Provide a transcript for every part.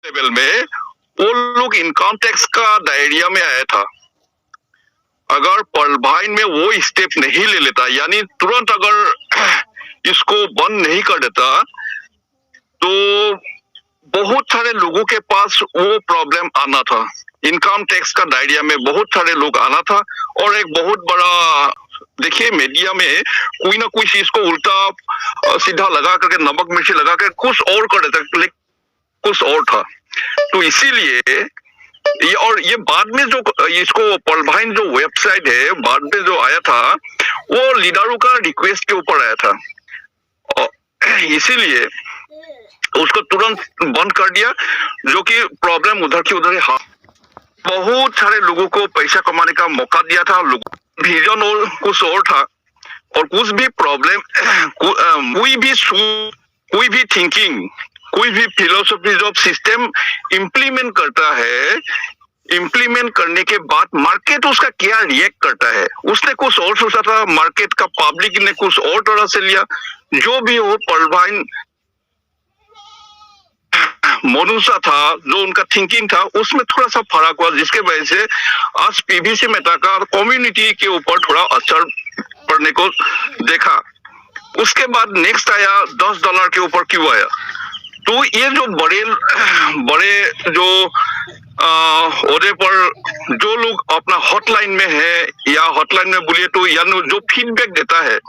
Level में वो लोग इनकम टैक्स का दायरिया में आया था। अगर पर्लभाइन में वो स्टेप नहीं ले लेता, यानी तुरंत अगर इसको बंद नहीं कर देता, तो बहुत सारे लोगों के पास वो प्रॉब्लम आना था। इनकम टैक्स का दायरिया में बहुत सारे लोग आना था और एक बहुत बड़ा, देखिए मीडिया में कोई ना कोई चीज को उल्टा सीधा लगा करके, नमक मिर्ची लगा कर कुछ और कर देता, लेकिन कुछ और था। तो इसीलिए ये बाद में जो इसको पर्लभाइन जो वेबसाइट है, बाद में जो आया था वो लीडरों का रिक्वेस्ट के ऊपर आया था, और इसीलिए उसको तुरंत बंद कर दिया, जो कि प्रॉब्लम उधर की उधर है। बहुत सारे लोगों को पैसा कमाने का मौका दिया था, विजन और कुछ और था, और कुछ भी प्रॉब्लम, कोई भी थिंकिंग, कोई भी फिलोसफी जो सिस्टम इम्प्लीमेंट करता है, इम्प्लीमेंट करने के बाद मार्केट उसका क्या रिएक्ट करता है, उसने कुछ और सोचा था, मार्केट का पब्लिक ने कुछ और तरह से लिया। जो भी हो, पर्लभाइन मनुष्य था, जो उनका थिंकिंग था उसमें थोड़ा सा फर्क हुआ, जिसके वजह से आज पीवीसी मेहता का कम्युनिटी के ऊपर थोड़ा असर पड़ने को देखा। उसके बाद नेक्स्ट आया $10 के ऊपर क्यों आया। तो ये जो बड़े जो ओहदे पर जो लोग अपना हॉटलाइन में है, या हॉटलाइन में बोलिए तो, या जो फीडबैक देता है,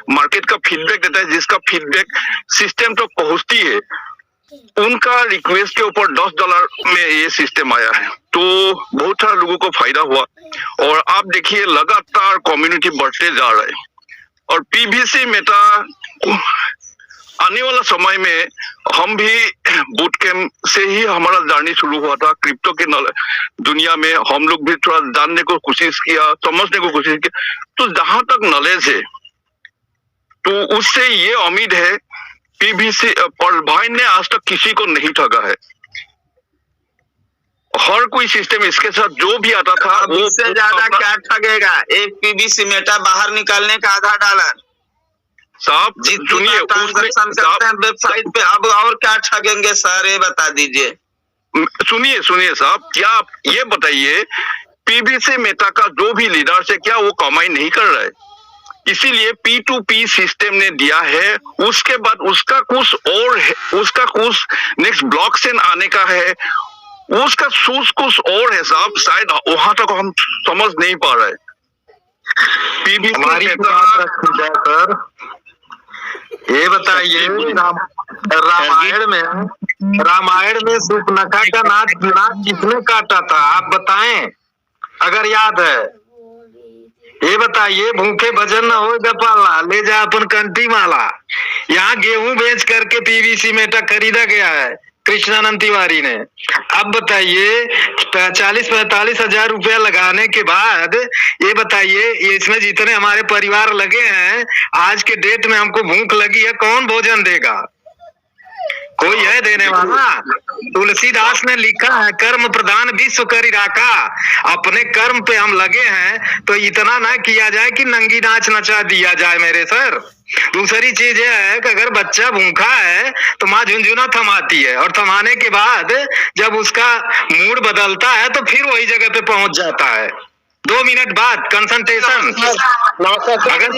मार्केट का फीडबैक देता है, जिसका फीडबैक सिस्टम तक पहुंचती है, उनका रिक्वेस्ट के ऊपर $10 में ये सिस्टम आया है। तो बहुत सारे लोगों को फायदा हुआ, और आप देखिए लगातार कम्युनिटी बढ़ते जा रहा है। और पीवीसी मेहता आने वाला समय में, हम भी बूट कैंप से ही हमारा जर्नी शुरू हुआ था क्रिप्टो के दुनिया में। हम लोग भी थोड़ा जानने को कोशिश किया, समझने को कोशिश किया। तो जहां तक नॉलेज है, तो उससे ये उम्मीद है, पीवीसी पर्लभाइन ने आज तक किसी को नहीं ठगा है। हर कोई सिस्टम इसके साथ जो भी आता था, उससे ज्यादा क्या ठगेगा। एक पीवीसी मेटा बाहर निकालने का $1.5 साहब, सुनिए, वेबसाइट पे, अब और क्या ठगेंगे सर, ये बता दीजिए। सुनिए साहब, क्या आप ये बताइए, पीवीसी मेटा का जो भी लीडर है, क्या वो कमाई नहीं कर रहा है? इसीलिए P2P सिस्टम ने दिया है। उसके बाद उसका कुछ और है, उसका कुछ नेक्स्ट ब्लॉकचेन आने का है, उसका सोच कुछ और है साहब, शायद वहां तक हम समझ नहीं पा रहे। हमारी बात रखी जाए सर, ये बताइए, रामायण में सूर्पनखा का नाक किसने काटा था, आप बताएं अगर याद है। ये बताइए, भूखे भजन न हो गपाला, ले जा अपन कंठी माला। यहाँ गेहूं बेच करके पीवीसी मेटा खरीदा गया है कृष्णानंद तिवारी ने। अब बताइए, 40-45 हजार रुपया लगाने के बाद, ये बताइए, इसमें जितने हमारे परिवार लगे हैं, आज के डेट में हमको भूख लगी है, कौन भोजन देगा? कोई है देने वाला? तुलसीदास ने लिखा है, कर्म प्रधान विश्व करी राखा। अपने कर्म पे हम लगे हैं, तो इतना ना किया जाए कि नंगी नाच नचा दिया जाए मेरे सर। दूसरी चीज यह है कि अगर बच्चा भूखा है तो माँ झुंझुना थमाती है, और थमाने के बाद जब उसका मूड बदलता है तो फिर वही जगह पे पहुंच जाता है। 2 मिनट बाद कंसंट्रेशन, अगर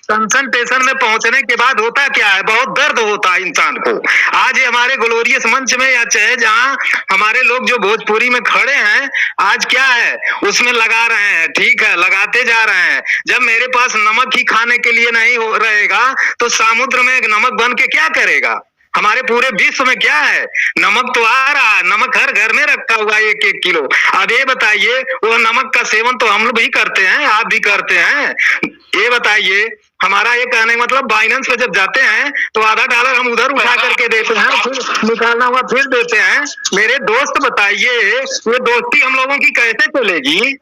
कंसंट्रेशन में पहुंचने के बाद होता क्या है, बहुत दर्द होता है इंसान को। आज ये हमारे ग्लोरियस मंच में, या चाहे जहां हमारे लोग जो भोजपुरी में खड़े हैं, आज क्या है उसमें लगा रहे हैं, ठीक है, लगाते जा रहे हैं। जब मेरे पास नमक ही खाने के लिए नहीं हो रहेगा, तो समुद्र में नमक बन के क्या करेगा? हमारे पूरे विश्व में क्या है, नमक तो आ रहा है, नमक हर घर में रखा हुआ है 1-1 किलो। अब ये बताइए, वो नमक का सेवन तो हम लोग भी करते हैं, आप भी करते हैं। ये बताइए, हमारा ये कहने मतलब बाइनेंस पे जब जाते हैं तो $1.5 हम उधर उठा करके देते हैं, फिर निकालना हुआ फिर देते हैं। मेरे दोस्त बताइए, ये दोस्ती हम लोगों की कैसे चलेगी?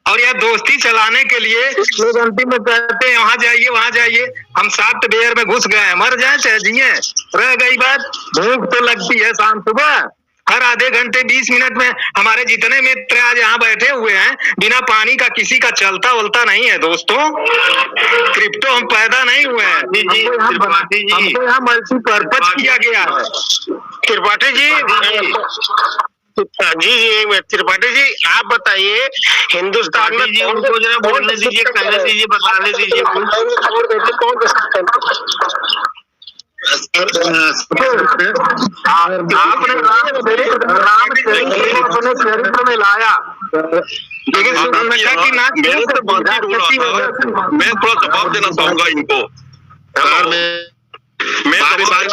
और यह दोस्ती चलाने के लिए लोग अंतिम में कहते हैं वहां जाइए वहां जाइए। हम सॉफ्टवेयर में घुस गए, मर जाए चाहे जिए, रह गई बात। भूख तो लगती है शाम सुबह, हर आधे घंटे 20 मिनट में हमारे जितने मित्र आज यहाँ बैठे हुए हैं, बिना पानी का किसी का चलता वलता नहीं है दोस्तों। क्रिप्टो हम पैदा नहीं हुए हैं, हमको यहाँ मल्टीपर्पज किया गया है। त्रिपाठी जी एक मिनट। त्रिपाठी जी आप बताइए, हिंदुस्तान में जी उनको जरा बोलने दीजिए, कहने दीजिए, बताने दीजिए। आपने अपने चरित्र में लाया, लेकिन मैं थोड़ा जवाब देना चाहूंगा इनको। मैं त्रिपाठी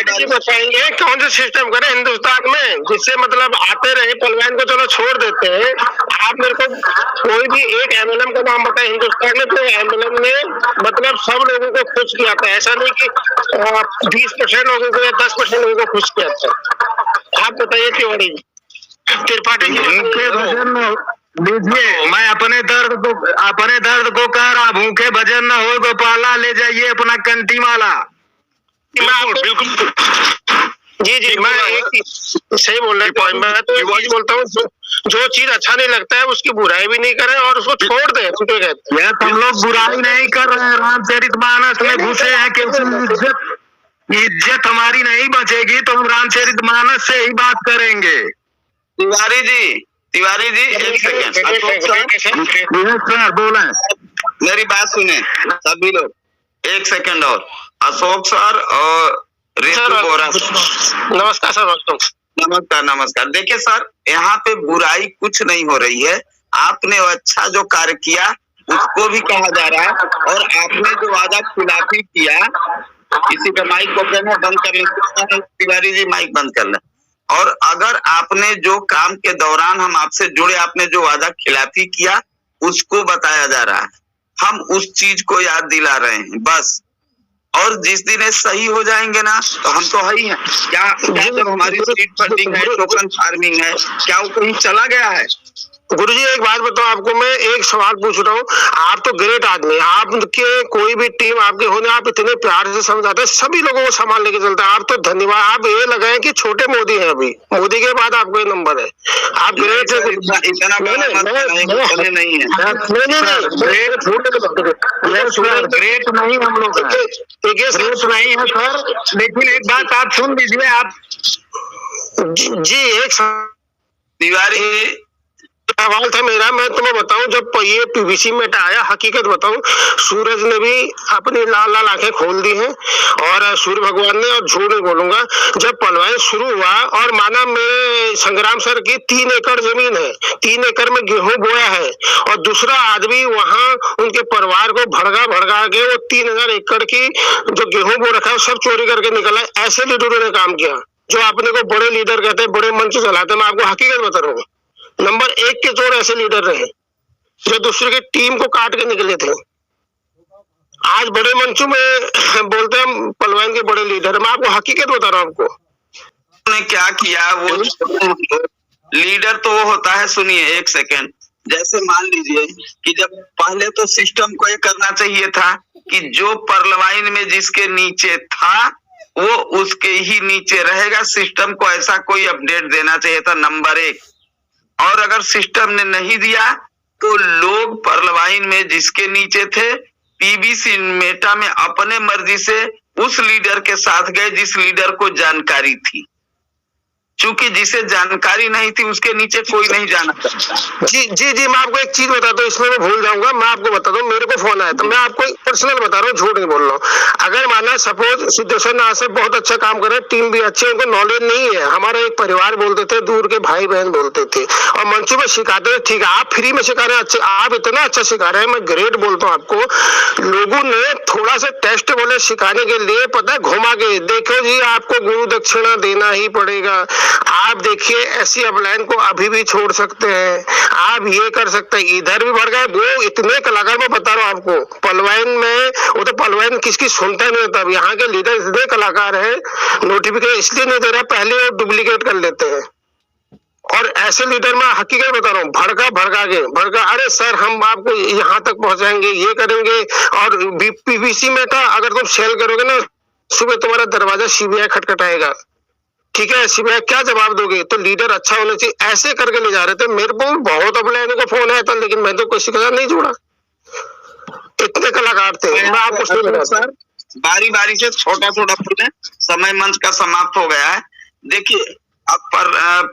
जी बताएंगे कौन सा सिस्टम करे हिंदुस्तान में जिससे मतलब आते रहे पलवान को चलो छोड़ देते हैं। आप मेरे को कोई भी एक एमएलएम का नाम बताए हिंदुस्तान में, तो एमएलएम ने मतलब सब लोगों को खुश किया था। ऐसा नहीं कि 20% लोगों को या 10% लोगों को खुश किया था। आप बताइए तिवारी जी। त्रिपाठी जी लीजिए, मैं अपने दर्द को कह रहा, भूखे भजन न हो गोपाला, ले जाइए अपना कंटी माला। बिल्कुल जी मैं एक सही बोल रहा हूँ। मैं तो एक चीज बोलता हूँ, जो चीज अच्छा नहीं लगता है उसकी बुराई भी नहीं करें और उसको छोड़ दें। यह हम लोग बुराई नहीं कर रहे हैं, रामचरितमानस में घुसे हैं, क्योंकि इज्जत हमारी नहीं बचेगी तो हम रामचरितमानस से ही बात करेंगे। तिवारी जी एक सेकंड, सर बोले, मेरी बात सुने सभी लोग, एक सेकंड और। अशोक सर और ऋतु बोरा, नमस्कार सर। नमस्कार। देखिए सर, यहाँ पे बुराई कुछ नहीं हो रही है। आपने अच्छा जो कार्य किया उसको भी कहा जा रहा है, और आपने जो वादा खिलाफी किया, किसी का माइक को बंद कर लें तिवारी जी, माइक बंद कर लें। और अगर आपने जो काम के दौरान हम आपसे जुड़े, आपने जो वादा खिलाफी किया उसको बताया जा रहा है, हम उस चीज को याद दिला रहे हैं बस। और जिस दिन ये सही हो जाएंगे ना, तो हम तो है ही हैं। क्या जब हमारी स्ट्रीट फंडिंग है, टोकन फार्मिंग है, क्या वो कहीं चला गया है? गुरुजी एक बात बताओ, आपको मैं एक सवाल पूछ रहा हूँ। आप तो ग्रेट आदमी, आपके कोई भी टीम आपके होने, आप इतने प्यार से समझाते हैं, सभी लोगों को सामान लेके चलते हैं। आप तो धन्यवाद। आप ये लगाए कि छोटे मोदी हैं, अभी मोदी के बाद आपको ये नंबर है। आप ग्रेट है, इतना नहीं है। ग्रेट नहीं हम लोग ग्रेट नहीं है सर, लेकिन एक बात आप सुन लीजिए। आप जी एक तिवारी सवाल था मेरा, मैं तुम्हें बताऊं, जब ये पीवीसी में आया, हकीकत बताऊं, सूरज ने भी अपनी लाल लाल आंखें खोल दी हैं और सूर्य भगवान ने, और झूठ नहीं बोलूंगा, जब पलवान शुरू हुआ और माना मेरे संग्राम सर की 3 एकड़ जमीन है, 3 एकड़ में गेहूं बोया है, और दूसरा आदमी वहां उनके परिवार को भड़का के वो 3000 एकड़ की जो गेहूं बो रखा है सब चोरी करके निकला। ऐसे लीडरों ने काम किया जो अपने को बड़े लीडर कहते हैं, बड़े मंच चलाते हैं। मैं आपको हकीकत बता रहा हूँ, नंबर 1 के चोर ऐसे लीडर रहे जो दूसरे की टीम को काट के निकले थे। आज बड़े मंचों में बोलते हैं पलवान के बड़े लीडर। मैं आपको हकीकत बता रहा हूँ। आपको ने क्या किया, वो लीडर तो वो होता है, सुनिए एक सेकंड। जैसे मान लीजिए कि जब पहले तो सिस्टम को ये करना चाहिए था कि जो परलवाइन में जिसके नीचे था वो उसके ही नीचे रहेगा। सिस्टम को ऐसा कोई अपडेट देना चाहिए था, नंबर 1। और अगर सिस्टम ने नहीं दिया तो लोग परलवाइन में जिसके नीचे थे, पीबीसी मेटा में अपने मर्जी से उस लीडर के साथ गए जिस लीडर को जानकारी थी। चूंकि जिसे जानकारी नहीं थी उसके नीचे कोई नहीं जाना चाहता। जी मैं आपको एक चीज बताता हूँ, इसमें मैं भूल जाऊंगा। मैं आपको बताता हूँ, मेरे को फोन आया था, मैं आपको पर्सनल बता रहा हूँ, झूठ नहीं बोल रहा हूँ। अगर माना सपोज सिद्धेश्वर नाथ से बहुत अच्छा काम कर रहे हैं, टीम भी अच्छी है, उनको नॉलेज नहीं है, हमारा एक परिवार बोलते थे, दूर के भाई बहन बोलते थे, और मंचों में सिखाते थे। ठीक है, आप फ्री में सिखा रहे हैं, अच्छे, आप इतना अच्छा सिखा रहे हैं, मैं ग्रेट बोलता हूँ आपको। लोगों ने थोड़ा सा टेस्ट बोले सिखाने के लिए, पता है, घुमा के देखो जी, आपको गुरु दक्षिणा देना ही पड़ेगा। आप देखिए ऐसी अपलाइन को अभी भी छोड़ सकते हैं, आप ये कर सकते हैं, इधर भी बढ़ गए। वो इतने कलाकार, मैं बता रहा हूँ आपको, पलवाइन में वो तो पलवाइन किसकी सुनता नहीं होता। यहाँ के लीडर इतने कलाकार हैं, नोटिफिकेशन इसलिए नहीं दे रहा, पहले वो डुप्लीकेट कर लेते हैं। और ऐसे लीडर में हकीकत बता रहा हूँ, भड़का, अरे सर हम आपको यहाँ तक पहुंचाएंगे, ये करेंगे। और पीवीसी में था, अगर तुम सेल करोगे ना, सुबह तुम्हारा दरवाजा सीबीआई खटखटाएगा। ठीक है सीबीआई क्या जवाब दोगे, तो लीडर अच्छा होना चाहिए, ऐसे करके ले जा रहे थे। मेरे को बहुत अपने का फोन आया था, लेकिन मैं तो किसी के साथ नहीं जुड़ा, इतने कलाकार थे। मैं आपको सही बता सर बारी बारी से छोटा छोटा पूछे, समय मंच का समाप्त हो गया है। देखिए अब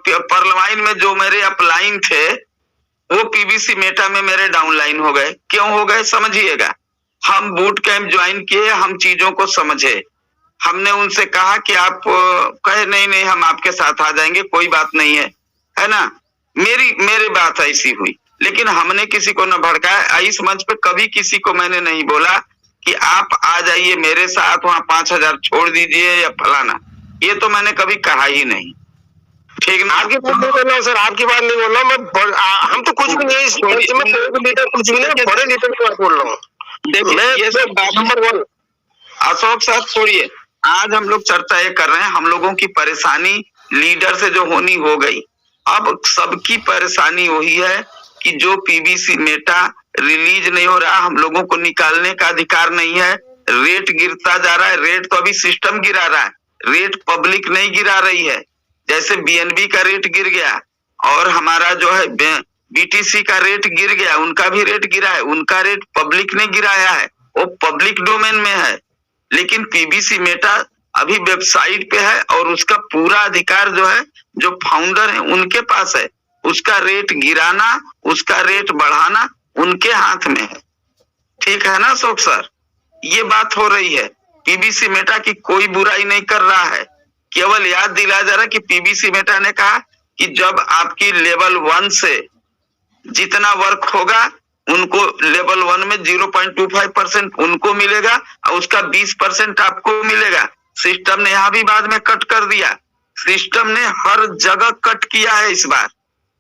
परलवाइन में जो मेरे अपलाइन थे वो पीबीसी मेटा में मेरे डाउनलाइन हो गए। क्यों हो गए समझिएगा, हम बूट कैंप ज्वाइन किए, हम चीजों को समझे, हमने उनसे कहा कि आप कहे नहीं नहीं हम आपके साथ आ जाएंगे, कोई बात नहीं है ना। मेरी बात ऐसी हुई, लेकिन हमने किसी को न भड़काया। इस मंच पे कभी किसी को मैंने नहीं बोला कि आप आ जाइए मेरे साथ, वहां 5,000 छोड़ दीजिए या फलाना, ये तो मैंने कभी कहा ही नहीं। ठीक ना, आपकी बात नहीं बोल रहा हूँ सर, आपकी बात नहीं बोल रहा हूँ मैं। हम तो कुछ भी नहीं, इस मंच में कोई भी लीडर कुछ भी नहीं, बड़े लीडर की बात बोल रहा हूँ। देखिए ये सब नंबर 1 अशोक साहब छोड़िए, आज हम लोग चर्चा ये कर रहे हैं, हम लोगों की परेशानी लीडर से जो होनी हो गई। अब सबकी परेशानी वही है कि जो पीबीसी मेटा रिलीज नहीं हो रहा, हम लोगों को निकालने का अधिकार नहीं है, रेट गिरता जा रहा है। रेट तो अभी सिस्टम गिरा रहा है, रेट पब्लिक नहीं गिरा रही है। जैसे बीएनबी का रेट गिर गया और हमारा जो है बीटीसी का रेट गिर गया, उनका भी रेट गिरा है, उनका रेट पब्लिक ने गिराया है, वो पब्लिक डोमेन में है। लेकिन पीबीसी मेटा अभी वेबसाइट पे है और उसका पूरा अधिकार जो है, जो फाउंडर है उनके पास है। उसका रेट गिराना, उसका रेट बढ़ाना उनके हाथ में है। ठीक है ना अशोक सर, ये बात हो रही है। पीबीसी मेटा की कोई बुराई नहीं कर रहा है, केवल याद दिलाया जा रहा है कि पीबीसी मेटा ने कहा कि जब आपकी लेवल 1 से जितना वर्क होगा उनको लेवल 1 में 0.25% उनको मिलेगा और उसका 20% आपको मिलेगा। सिस्टम ने यहाँ भी बाद में कट कर दिया, सिस्टम ने हर जगह कट किया है इस बार।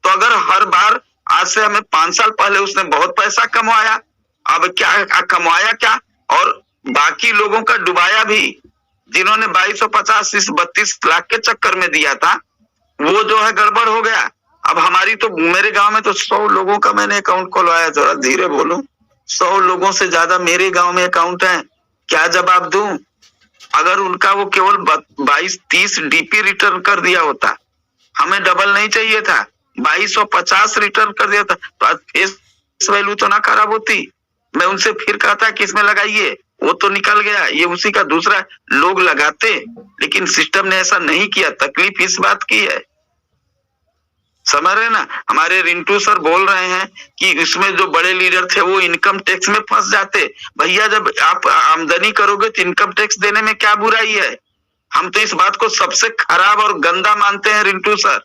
तो अगर हर बार, आज से हमें 5 साल पहले उसने बहुत पैसा कमाया, अब क्या कमाया क्या, और बाकी लोगों का डुबाया भी, जिन्होंने 2250 इस 32 लाख के चक्कर में दिया था, वो जो है गड़बड़ हो गया। अब हमारी तो, मेरे गांव में तो 100 लोगों का मैंने अकाउंट खोलवाया, जरा धीरे बोलो, 100 लोगों से ज्यादा मेरे गांव में अकाउंट है। क्या जवाब दूं? अगर उनका वो केवल 22-30 डीपी रिटर्न कर दिया होता, हमें डबल नहीं चाहिए था, 2250 रिटर्न कर दिया था, तो आज फेस वैल्यू तो ना खराब होती। मैं उनसे फिर कहता कि इसमें लगाइए, वो तो निकल गया, ये उसी का दूसरा लोग लगाते, लेकिन सिस्टम ने ऐसा नहीं किया। तकलीफ इस बात की है, समझ रहे ना। हमारे रिंटू सर बोल रहे हैं कि इसमें जो बड़े लीडर थे वो इनकम टैक्स में फंस जाते। भैया जब आप आमदनी करोगे तो इनकम टैक्स देने में क्या बुराई है? हम तो इस बात को सबसे खराब और गंदा मानते हैं रिंटू सर,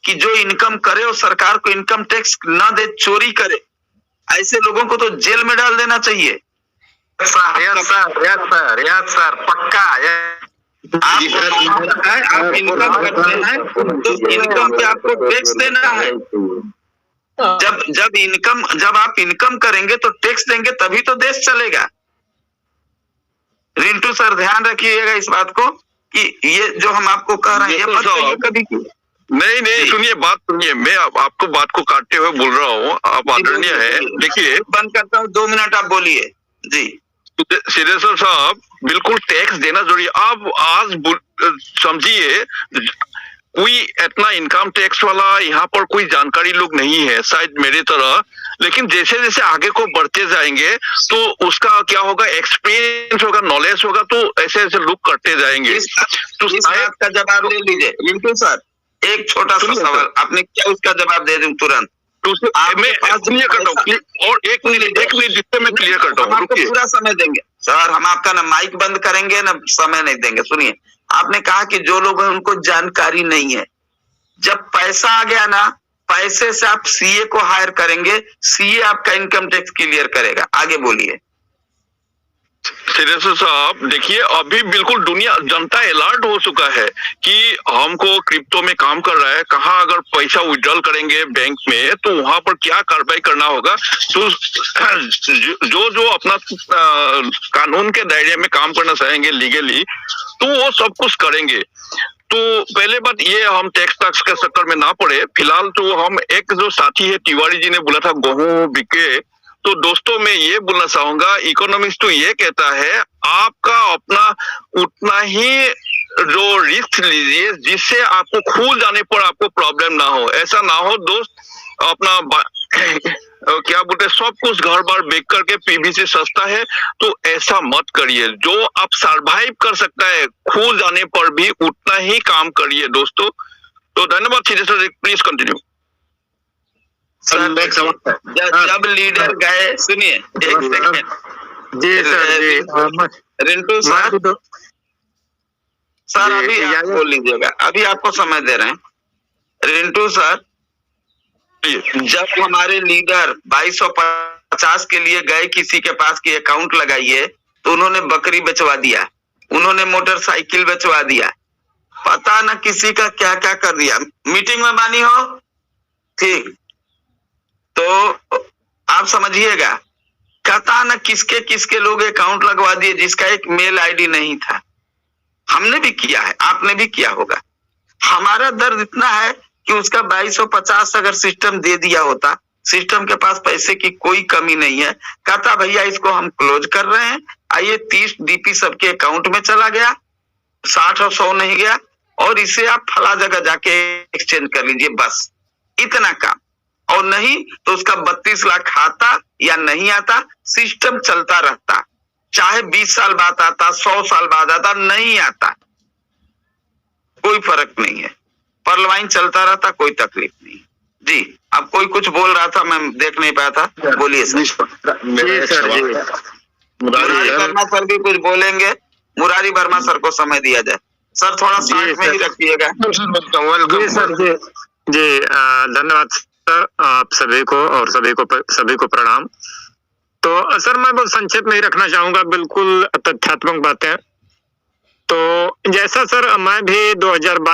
कि जो इनकम करे और सरकार को इनकम टैक्स ना दे, चोरी करे, ऐसे लोगों को तो जेल में डाल देना चाहिए। यस सर, पक्का। आप इनकम करते हैं तो इनकम पे आपको टैक्स देना है। जब आप इनकम करेंगे तो टैक्स देंगे, तभी तो देश चलेगा। रिंटू सर ध्यान रखिएगा इस बात को कि ये जो हम आपको कह रहे हैं, ये मत कहिए कभी की। नहीं सुनिए, बात सुनिए, मैं आपको बात को काटते हुए बोल रहा हूँ, आप आदरणीय है। देखिए, बंद करता हूँ, 2 मिनट आप बोलिए जी। सिद्धेश्वर साहब, बिल्कुल टैक्स देना जरूरी है। आप आज समझिए, कोई इतना इनकम टैक्स वाला यहाँ पर कोई जानकारी लोग नहीं है शायद मेरे तरह, लेकिन जैसे जैसे आगे को बढ़ते जाएंगे तो उसका क्या होगा, एक्सपीरियंस होगा, नॉलेज होगा, तो ऐसे ऐसे लोग करते जाएंगे। इस बात का जवाब ले लीजिए रिंटू सर। एक छोटा सा सवाल, आपने क्या उसका जवाब दे दूं तुरंत? मैं क्लियर करता हूँ, और एक मिनट जिससे मैं क्लियर करता हूँ, आपको पूरा समय देंगे सर। हम आपका ना माइक बंद करेंगे ना समय नहीं देंगे। सुनिए, आपने कहा कि जो लोग हैं उनको जानकारी नहीं है। जब पैसा आ गया ना, पैसे से आप सीए को हायर करेंगे, सीए आपका इनकम टैक्स क्लियर करेगा। आगे बोलिए। सिद्धेश्वर साहब, देखिए, अभी बिल्कुल दुनिया, जनता अलर्ट हो चुका है कि हमको क्रिप्टो में काम कर रहा है, कहाँ अगर पैसा विड्रॉल करेंगे बैंक में तो वहां पर क्या कार्रवाई करना होगा। तो जो अपना कानून के दायरे में काम करना चाहेंगे लीगली, तो वो सब कुछ करेंगे। तो पहले बात ये, हम टैक्स के चक्कर में ना पड़े। फिलहाल तो हम, एक जो साथी है तिवारी जी ने बोला था गेहूं बिके, तो दोस्तों मैं ये बोलना चाहूंगा, इकोनॉमिक्स तो ये कहता है आपका अपना उतना ही जो रिस्क लीजिए जिससे आपको खुद जाने पर आपको प्रॉब्लम ना हो। ऐसा ना हो दोस्त अपना क्या बोलते हैं, सब कुछ घर बार बेच करके पीवीसी सस्ता है तो ऐसा मत करिए। जो आप सरवाइव कर सकता है खुद जाने पर भी उतना ही काम करिए दोस्तों। तो धन्यवाद सर, प्लीज कंटिन्यू। जब लीडर गए, सुनिए एक सेकंड जी सर जी, रिंटू सर, सर अभी आप बोल लीजिएगा, अभी आपको समय दे रहे हैं। रिंटू सर, जब हमारे लीडर 2250 के लिए गए किसी के पास कि अकाउंट लगाइए, तो उन्होंने बकरी बेचवा दिया, उन्होंने मोटरसाइकिल बेचवा दिया, पता न किसी का क्या क्या कर दिया। मीटिंग में मानी हो ठीक, तो आप समझिएगा पता न किसके किसके लोग अकाउंट लगवा दिए जिसका एक मेल आईडी नहीं था। हमने भी किया है, आपने भी किया होगा। हमारा दर्द इतना है कि उसका 2250 अगर सिस्टम दे दिया होता, सिस्टम के पास पैसे की कोई कमी नहीं है, कहता भैया इसको हम क्लोज कर रहे हैं, आइए 30 डीपी सबके अकाउंट में चला गया, 60 और 100 नहीं गया, और इसे आप फला जगह जाके एक्सचेंज कर लीजिए, बस इतना काम। और नहीं तो उसका 32 लाख आता या नहीं आता, सिस्टम चलता रहता, चाहे 20 साल बाद आता, 100 साल बाद आता, नहीं आता, कोई फर्क नहीं है, परलवाइन चलता रहता, कोई तकलीफ नहीं। जी, अब कोई कुछ बोल रहा था, मैं देख नहीं पाया था, बोलिए सर। मुरारी वर्मा सर भी कुछ बोलेंगे, मुरारी वर्मा सर को समय दिया जाए। सर थोड़ा साइड में ही रखिएगा। जी सर जी जी, धन्यवाद सर आप सभी को, और सभी को प्रणाम। तो सर मैं बहुत संक्षेप में ही रखना चाहूंगा, बिल्कुल तथ्यात्मक बातें। तो जैसा सर मैं भी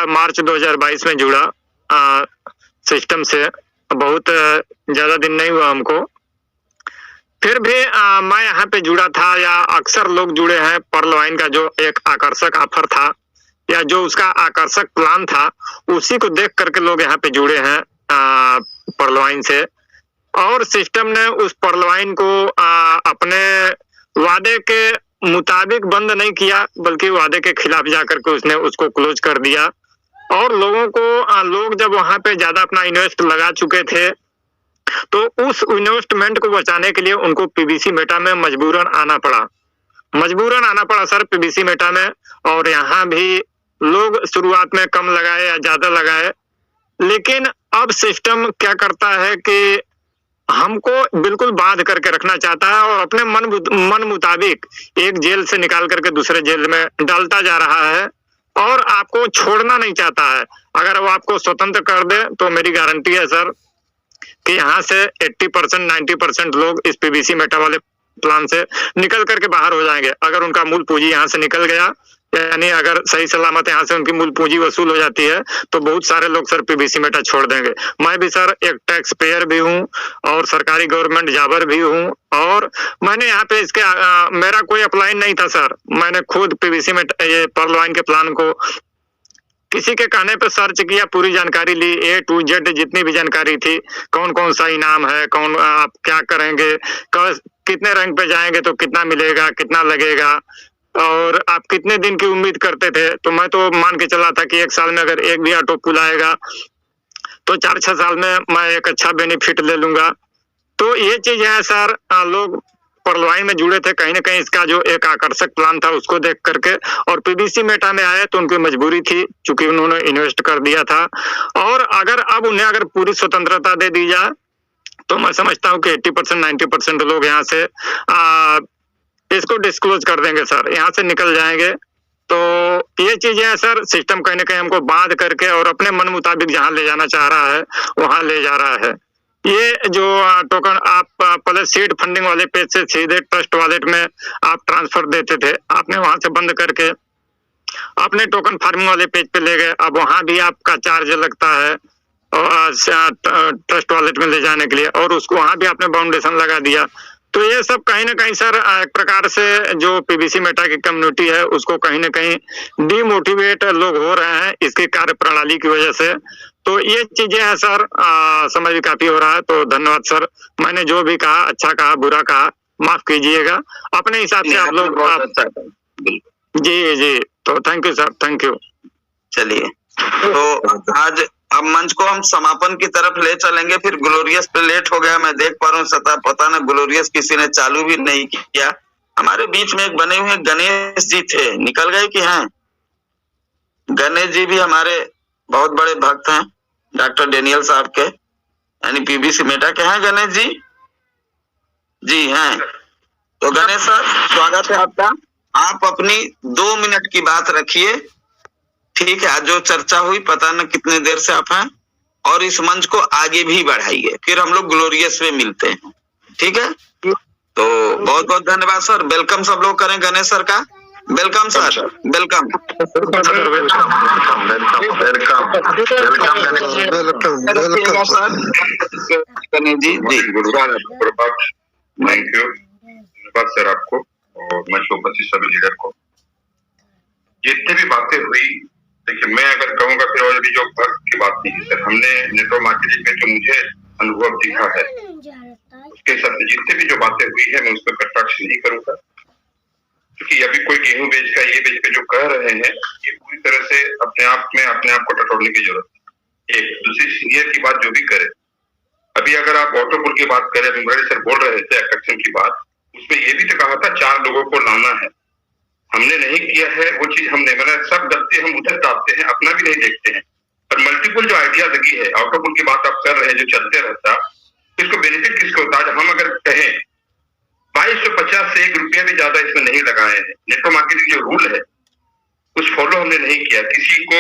मार्च 2022 में जुड़ा सिस्टम से, बहुत ज्यादा दिन नहीं हुआ हमको, फिर भी मैं यहाँ पे जुड़ा था, या अक्सर लोग जुड़े हैं। पर्लवाइन का जो एक आकर्षक ऑफर था या जो उसका आकर्षक प्लान था, उसी को देख करके लोग यहाँ पे जुड़े हैं पर्लवाइन से। और सिस्टम ने उस पर्लवाइन को अपने वादे के मुताबिक बंद नहीं किया, बल्कि वादे के खिलाफ जाकर के उसने उसको क्लोज कर दिया। और लोगों को लोग जब वहां पे ज्यादा अपना इन्वेस्ट लगा चुके थे, तो उस इन्वेस्टमेंट को बचाने के लिए उनको पीवीसी मेटा में मजबूरन आना पड़ा सर, पीवीसी मेटा में। और यहाँ भी लोग शुरुआत में कम लगाए या ज्यादा लगाए, लेकिन अब सिस्टम क्या करता है कि हमको बिल्कुल बांध करके रखना चाहता है, और अपने मन मुताबिक एक जेल से निकाल करके दूसरे जेल में डालता जा रहा है, और आपको छोड़ना नहीं चाहता है। अगर वो आपको स्वतंत्र कर दे तो मेरी गारंटी है सर कि यहाँ से 80% 90% लोग इस पीवीसी मेटा वाले प्लान से निकल करके बाहर हो जाएंगे। अगर उनका मूल पूंजी यहाँ से निकल गया, यानी अगर सही सलामत यहाँ से उनकी मूल पूंजी वसूल हो जाती है, तो बहुत सारे लोग सर पीवीसी मेटा छोड़ देंगे। मैं भी सर एक टैक्स पेयर भी हूँ और सरकारी गवर्नमेंट जॉबर भी हूँ, और मैंने यहाँ पे इसके मेरा कोई अप्लाई नहीं था सर, मैंने खुद पीवीसी मेटा ये पर्लवाइन के प्लान को किसी के कहने पे सर्च किया, पूरी जानकारी ली, A to Z जितनी भी जानकारी थी, कौन कौन सा इनाम है, कौन आप क्या करेंगे, कितने रैंक पे जाएंगे तो कितना मिलेगा, कितना लगेगा, और आप कितने दिन की उम्मीद करते थे। तो मैं तो मान के चला था कि 1 साल में अगर एक भी ऑटो पुल आएगा तो 4-6 साल में मैं एक अच्छा बेनिफिट ले लूंगा। तो ये चीज है सर, लोग पर्लवाइन में जुड़े थे, कहीं ना कहीं इसका जो एक आकर्षक प्लान था उसको देख करके, और पीवीसी मेटा में आए तो उनकी मजबूरी थी, चूंकि उन्होंने इन्वेस्ट कर दिया था। और अगर अब उन्हें अगर पूरी स्वतंत्रता दे दी जाए, तो मैं समझता हूँ कि 80% 90% लोग यहाँ से इसको डिस्क्लोज कर देंगे सर, यहाँ से निकल जाएंगे। तो ये चीजें हैं सर, सिस्टम कहीं ना कहीं हमको बांध करके और अपने मन मुताबिक जहाँ ले जाना चाह रहा है वहां ले जा रहा है। ये जो टोकन आप पहले सीड फंडिंग वाले पेज से सीधे ट्रस्ट वॉलेट में आप ट्रांसफर देते थे, आपने वहां से बंद करके अपने टोकन फार्मिंग वाले पेज पे ले गए। अब वहां भी आपका चार्ज लगता है ट्रस्ट वॉलेट में ले जाने के लिए, और उसको वहां भी आपने बाउंडेशन लगा दिया। तो ये सब कहीं ना कहीं सर एक प्रकार से जो पीवीसी मेटा की कम्युनिटी है उसको कहीं ना कहीं डिमोटिवेट लोग हो रहे हैं इसके कार्य प्रणाली की वजह से। तो ये चीजें हैं सर, समझ भी काफी हो रहा है। तो धन्यवाद सर, मैंने जो भी कहा, अच्छा कहा बुरा कहा, माफ कीजिएगा, अपने हिसाब से आप लोग जी जी तो thank you sir, thank you. चलिए, तो आज अब मंच को हम समापन की तरफ ले चलेंगे। फिर ग्लोरियस पे लेट हो गया, मैं देख पा रहा हूँ सता पता ना ग्लोरियस किसी ने चालू भी नहीं किया। हमारे बीच में एक बने हुए गणेश जी थे, निकल गए कि हैं? गणेश जी भी हमारे बहुत बड़े भक्त हैं डॉक्टर डेनियल साहब के, यानी पीबीसी मेटा के हैं गणेश जी। जी हैं। तो गणेश सर, स्वागत है आपका। आप अपनी 2 मिनट की बात रखिए, ठीक है? आज जो चर्चा हुई पता न कितने देर से आप हैं, और इस मंच को आगे भी बढ़ाइए, फिर हम लोग ग्लोरियस में मिलते हैं, ठीक है? तो बहुत बहुत धन्यवाद सर। वेलकम सब लोग करें गणेश सर का। Welcome sir, welcome. Ganesh ji ji, thank you, धन्यवाद सर आपको और मंच को उपस्थित सभी लीडर को। जितनी भी बातें हुई, देखिए मैं अगर कहूँगा फिर और भी जो भक्त की बात नहीं है सर, हमने नेटवर्क मार्केटिंग में जो मुझे अनुभव दिखा है उसके हिसाब से जितनी भी जो बातें हुई है मैं उस पर कटाक्ष नहीं करूंगा, क्योंकि अभी कोई गेहूं बेच का ये बेच का जो कह रहे हैं ये पूरी तरह से अपने आप को टटोलने की जरूरत है। एक दूसरी सीनियर की बात जो भी करे, अभी अगर आप ऑटोपुल की बात करें, मुंगेरी सर बोल रहे थे एक्शन की बात, उसमें ये भी तो कहा था 4 लोगों को लाना है, हमने नहीं किया है वो चीज। हमने मतलब सब गलती हम उधर डालते हैं, अपना भी नहीं देखते हैं। और मल्टीपल जो आइडिया लगी है, ऑटोपुल की बात आप कर रहे हैं जो चलते रहता, इसको बेनिफिट किसको होता है? हम अगर कहें 2250 से 1 रुपया भी ज्यादा इसमें नहीं लगाए हैं। नेटवर्क मार्केटिंग जो रूल है कुछ फॉलो हमने नहीं किया,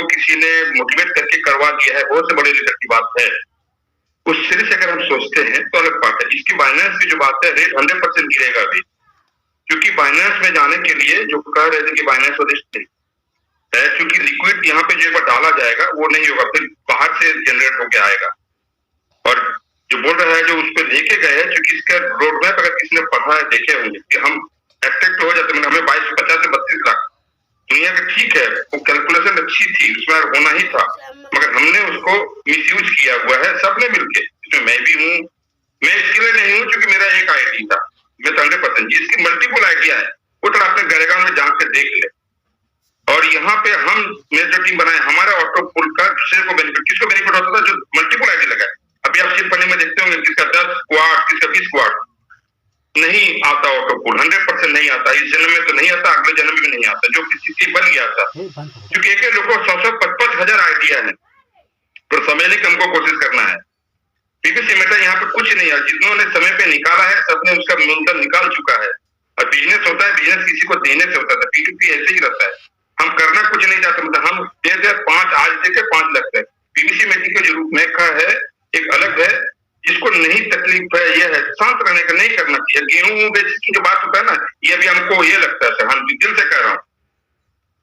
किसी ने मोटिवेट करके करवा दिया है, बहुत से बड़े लीडर की बात है। उस सिरे से अगर हम सोचते हैं तो अलग बात है। इसकी बाइनेंस की जो बात है, रेट 100% गिरेगा अभी, क्योंकि बाइनेंस में जाने के लिए जो कह रहे थे कि बाइनेंस रजिस्ट नहीं है, क्योंकि लिक्विड यहाँ पे जो एक बार डाला जाएगा वो नहीं होगा, फिर बाहर से जनरेट होके आएगा। और जो बोल रहा है जो उस पर लेके गए हैं, क्योंकि इसका रोड मैप अगर किसी ने पढ़ा है देखे होंगे कि हम एक्सेप्ट हो जाते, हमें 2250 से 32 लाख दुनिया का, ठीक है वो कैलकुलेशन अच्छी थी, उसमें होना ही था, मगर हमने उसको मिसयूज किया हुआ है सबने मिलके। इसमें मैं भी हूँ, मैं इसके लिए नहीं हूँ क्योंकि मेरा एक आईडी था, मैं 100%, जिसकी मल्टीपल आइडिया है वो तो अपने गरेगांव में जाके देख ले। और यहाँ पे मेरे जो टीम बनाए, हमारा ऑटो पुल का दूसरे को बेनिफिट, किसको बेनिफिट होता था? जो मल्टीपल आइडी लगा है। अभी आप चिप पढ़ने में देखते होंगे किसका 10 स्क्वाड, किसका 20 स्क्वाड, नहीं आता ऑटो पुल, 100% नहीं आता। इस जन्म में तो नहीं आता, अगले जन्म में नहीं आता, जो किसी की बन गया था, क्योंकि एक लोगों को 100-100-55 हजार आइडिया है, तो समझने की हमको कोशिश करना है। पीबीसी मेटा यहाँ पे कुछ नहीं है, जिन्होंने समय पे निकाला है सबने उसका मूलधन निकाल चुका है। और बिजनेस होता है, बिजनेस किसी को देने से होता था, P2P ऐसे ही रहता है। हम करना कुछ नहीं चाहते, मतलब हम दे दे 5, आज देके 5 लाख है। पीबीसी मेटी के जो रूपरेखा है एक अलग है, जिसको नहीं तकलीफ है ये है शांत रहने का, नहीं करना चाहिए। गेहूं बेच की जो बात होता है ना, ये भी हमको ये लगता है सर, हम दिल से कह रहा हूँ,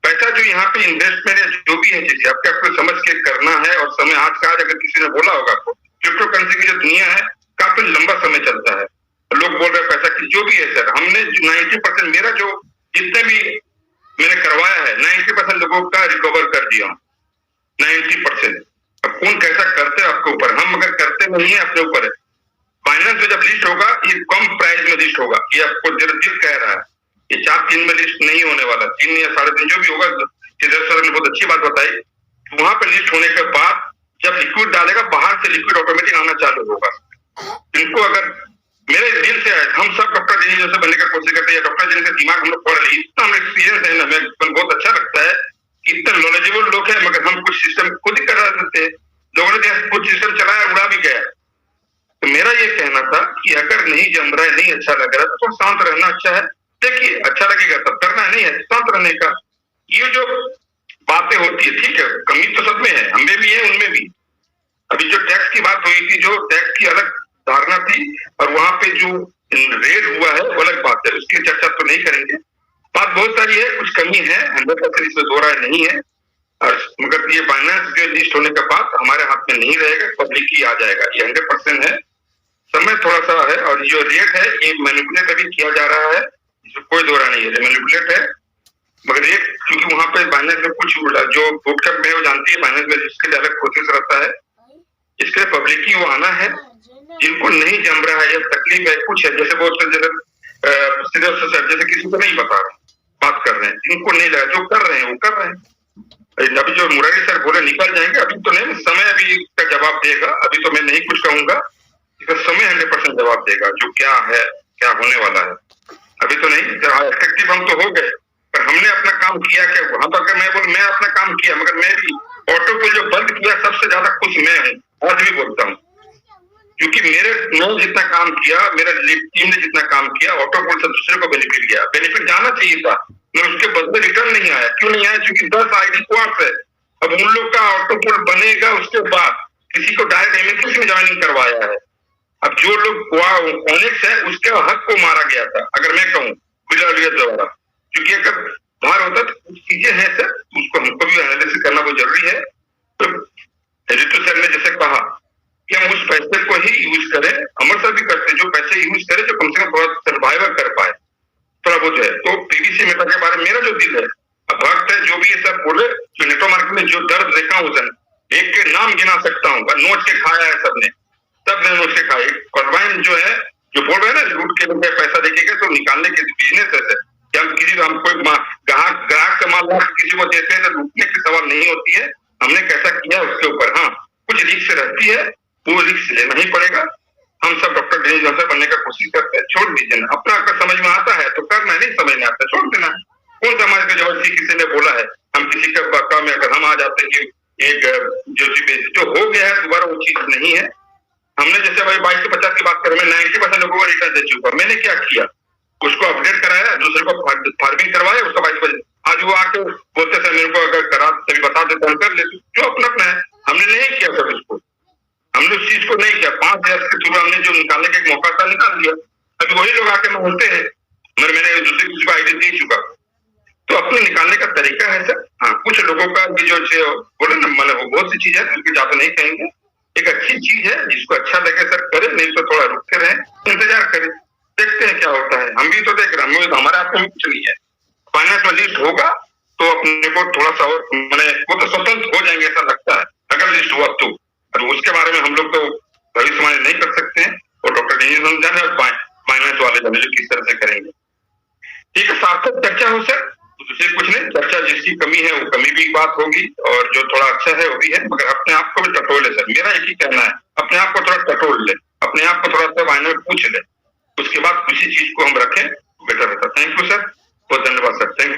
पैसा जो यहाँ पे इन्वेस्टमेंट है जो भी है चीजें आपको समझ के करना है। और समय आज का आज अगर किसी ने बोला होगा आपको, क्रिप्टो करेंसी की जो दुनिया है काफी लंबा समय चलता है, लोग बोल रहे हैं पैसा की जो भी है सर, हमने 90% मेरा जो जितने भी मैंने करवाया है 90% लोगों का रिकवर कर दिया, 90%। अब कौन कैसा करते हैं आपके ऊपर, हम अगर करते नहीं है अपने ऊपर है। फाइनेंस में जब लिस्ट होगा ये कम प्राइस में लिस्ट होगा, ये आपको दिल कह रहा है, ये 4-3 में लिस्ट नहीं होने वाला, 3 या 3.5 जो भी होगा। सर ने बहुत अच्छी बात बताई, वहां पर लिस्ट होने के बाद जब लिक्विड डालेगा बाहर से लिक्विड ऑटोमेटिक आना चालू होगा। इनको अगर मेरे दिल से हम सब डॉक्टर जिन जैसे बनने का कोशिश करते हैं, डॉक्टर जिन का दिमाग हम लोग पढ़ रहे हैं, इतना हमें एक्सपीरियंस है ना, हमें बहुत अच्छा लगता है कि इतने नॉलेजेबल लोग हैं, मगर हम कुछ सिस्टम खुद ही करा देते हैं। लोगों ने कुछ सिस्टम चलाया, उड़ा भी गया। तो मेरा ये कहना था कि अगर नहीं जम रहा है, नहीं अच्छा लग रहा है तो शांत रहना अच्छा है। देखिए अच्छा लगेगा तब करना नहीं है, शांत रहने का। ये जो बातें होती है, ठीक है, कमी तो सब में है, हमें भी है उनमें भी। अभी जो टैक्स की बात हुई थी, जो टैक्स की अलग धारणा थी और वहां पे जो रेड हुआ है वो अलग बात है, उसकी चर्चा तो नहीं करेंगे। बात बहुत सारी है, कुछ कमी है, 100% इसमें दो राय नहीं है। और मगर ये फाइनेंस के लिस्ट होने के बाद हमारे हाथ में नहीं रहेगा, पब्लिक ही आ जाएगा, ये 100% है। समय थोड़ा सा है और जो रेट है ये मैनिपुलेट अभी किया जा रहा है, इसमें कोई दो राय नहीं है, मैनिपुलेट है। मगर रेट क्योंकि वहां पे फाइनेंस में कुछ जो बुकअप में वो जानती है फाइनेंस में इसके अलग प्रोसेस रहता है, इसके पब्लिक ही वो आना है। जिनको नहीं जम रहा है या तकलीफ है कुछ है, जैसे बहुत जैसे किसी को नहीं बता रहा, बात कर रहे हैं, इनको नहीं लगा, जो कर रहे हैं वो कर रहे हैं। अभी जो मुरारी सर बोले निकल जाएंगे, अभी तो नहीं, समय अभी का जवाब देगा। अभी तो मैं नहीं कुछ कहूंगा, समय 100% जवाब देगा जो क्या है, क्या होने वाला है। अभी तो नहीं, इफेक्टिव हम तो हो गए, पर हमने अपना काम किया क्या? वहां पर अगर मैं अपना काम किया, मगर मैं भी ऑटो को जो बंद किया सबसे ज्यादा खुश मैं हूँ, आज भी बोलता हूँ, क्योंकि मैं जितना काम किया, मेरा टीम ने जितना काम किया, ऑटो पोल से दूसरे को बेनिफिट गया, बेनिफिट जाना चाहिए था, मगर उसके बदले रिटर्न नहीं आया। क्यों नहीं आया? क्योंकि 10 ID क्वार्ट्स है। अब उन लोग का ऑटो पोल बनेगा, उसके बाद किसी को डायरेक्ट एमएससी में ज्वाइनिंग करवाया है। अब जो लोग ऑनेक्स है उसके हक को मारा गया था, अगर मैं कहूँ बिलालियत द्वारा, क्योंकि अगर बाहर होता तो कुछ चीजें हैं सर, उसको हमको भी एनालिसिस करना बहुत जरूरी है। तो ऋतु सर ने जैसे कहा कि हम उस पैसे को ही यूज करें, अमर सर भी करते, जो पैसे यूज करें जो कम से कम थोड़ा सर्वाइवर कर पाए, थोड़ा बहुत है। तो पीवीसी मेटा के बारे में मेरा जो दिल है, अब भक्त है जो भी ये सब बोले, जो नेटवर्क मार्केट में जो दर्द देखा हूँ सर, एक के नाम गिना सकता हूँ, नोट के खाया है सबने, सब ने नोट के खाए। कॉर्बाइन जो है, जो बोल रहे हैं ना लूट के लिए पैसा देखेगा तो निकालने के बिजनेस है सर, कि हम किसी को, हम कोई ग्राहक से माल किसी को देते हैं तो लूटने की सवाल नहीं होती है। हमने कैसा किया उसके ऊपर, हाँ कुछ रिस्क रहती है, वो रिस्क लेना ही पड़ेगा। हम सब डॉक्टर दिनेश जॉनसन बनने का कोशिश करते हैं, छोड़ दीजिए ना, अपना अगर समझ में आता है तो करना, नहीं समझ में आता छोड़ देना। कौन सा हमारे जबरदस्ती किसी ने बोला है? हम किसी के बात में अगर हम आ जाते हैं कि एक जो हो गया है दोबारा वो चीज नहीं है। हमने जैसे भाई 22 से 50 की बात करें, मैं 90% लोगों को रिटर्न दे चुका। मैंने क्या किया, उसको अपडेट कराया, दूसरे को फार्मिंग करवाया, उसका 22%। आज वो आके बोलते सर मेरे को अगर करा तभी बता देते हम कर लेते, जो अपना है। हमने नहीं किया सर उसको, हमने उस चीज को नहीं किया। 5,000 के थ्रू हमने जो निकालने का एक मौका था निकाल दिया। अभी वही लोग आके बोलते हैं मगर मैंने दूसरे किसी को आईडी दे चुका। तो अपने निकालने का तरीका है सर। हाँ कुछ लोगों का भी जो बोले ना, मतलब बहुत सी चीज है उसकी ज्यादा नहीं कहेंगे, एक अच्छी चीज है, जिसको अच्छा लगे सर करे, नहीं तो थोड़ा रुकते रहे, इंतजार करें, देखते हैं क्या होता है। हम भी तो देख रहे हैं, हमारे हाथ में कुछ नहीं है। फाइनेंस में लिस्ट होगा तो अपने को थोड़ा सा और मैंने वो तो स्वतंत्र हो जाएंगे ऐसा लगता है, अगर लिस्ट हुआ तो। उसके बारे में हम लोग तो भविष्यवाणी नहीं कर सकते हैं, और डॉक्टर दिनेश जाने और फाइनेंस वाले जाने जो किस तरह से करेंगे। ठीक है, सार्थक चर्चा हो सर, दूसरे कुछ नहीं। चर्चा जिसकी कमी है वो कमी भी बात होगी, और जो थोड़ा अच्छा है वो भी है, मगर अपने आप को भी टटोल ले सर। मेरा एक ही कहना है, अपने आप को थोड़ा टटोल ले, अपने आप को थोड़ा सा मायने में पूछ ले, उसके बाद किसी चीज को हम रखें बेटर रहता। थैंक यू सर, बहुत धन्यवाद सर, थैंक यू।